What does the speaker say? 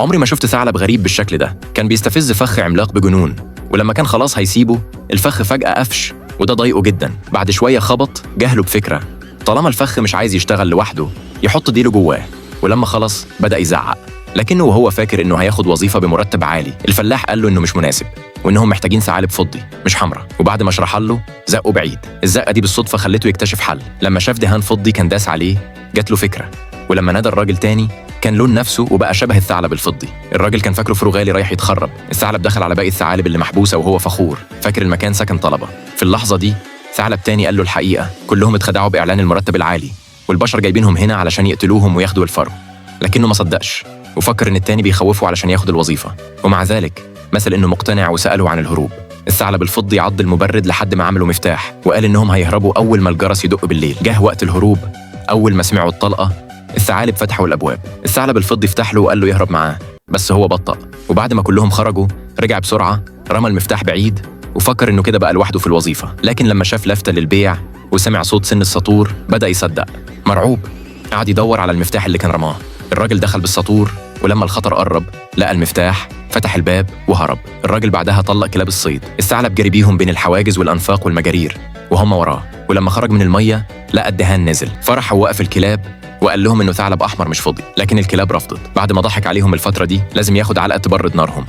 عمري ما شفت ثعلب غريب بالشكل ده، كان بيستفز فخ عملاق بجنون، ولما كان خلاص هيسيبه الفخ فجأة قفش، وده ضايقه جدا. بعد شوية خبط جهله بفكرة، طالما الفخ مش عايز يشتغل لوحده يحط ديله جواه. ولما خلص بدأ يزعق، لكنه وهو فاكر إنه هياخد وظيفة بمرتب عالي. الفلاح قال له إنه مش مناسب، وإنهم محتاجين ثعالب فضي مش حمرا. وبعد ما شرح له زقه بعيد. الزقة دي بالصدفة خلته يكتشف حل. لما شاف دهان فضي كان داس عليه جات له فكرة، ولما نادى الراجل تاني كان لون نفسه وبقى شبه الثعلب الفضي. الراجل كان فاكره فروغالي رايح يتخرب. الثعلب دخل على باقي الثعالب اللي محبوسة وهو فخور، فاكر المكان سكن طلبة. في اللحظة دي ثعلب تاني قال له الحقيقة، كلهم اتخدعوا بإعلان المرتب العالي، والبشر جايبينهم هنا علشان يقتلوهم وياخدوا الفرو. لكنه ما صدقش وفكر إن التاني بيخوفه علشان ياخد الوظيفة، ومع ذلك مثل إنه مقتنع وسأله عن الهروب. الثعلب الفضي عض المبرد لحد ما عملوا مفتاح، وقال إنهم هيهربوا أول ما الجرس يدق بالليل. جه وقت الهروب، أول ما سمعوا الطلقة الثعالب فتحوا الأبواب. الثعلب الفضي فتح له وقال له يهرب معاه، بس هو بطأ. وبعد ما كلهم خرجوا رجع بسرعة، رمى المفتاح بعيد وفكر إنه كده بقى لوحده في الوظيفة. لكن لما شاف لفتة للبيع وسمع صوت سن السطور بدأ يصدق. مرعوب قعد يدور على المفتاح اللي كان رماه. الراجل دخل بالسطور، ولما الخطر قرب لقى المفتاح، فتح الباب وهرب. الراجل بعدها طلق كلاب الصيد. الثعلب جري بيهم بين الحواجز والأنفاق والمجارير وهم وراه. ولما خرج من المية لقى الدهان نزل، فرح ووقف الكلاب وقال لهم إنه ثعلب أحمر مش فضي. لكن الكلاب رفضت. بعد ما ضحك عليهم الفترة دي لازم ياخد علقة تبرد نارهم.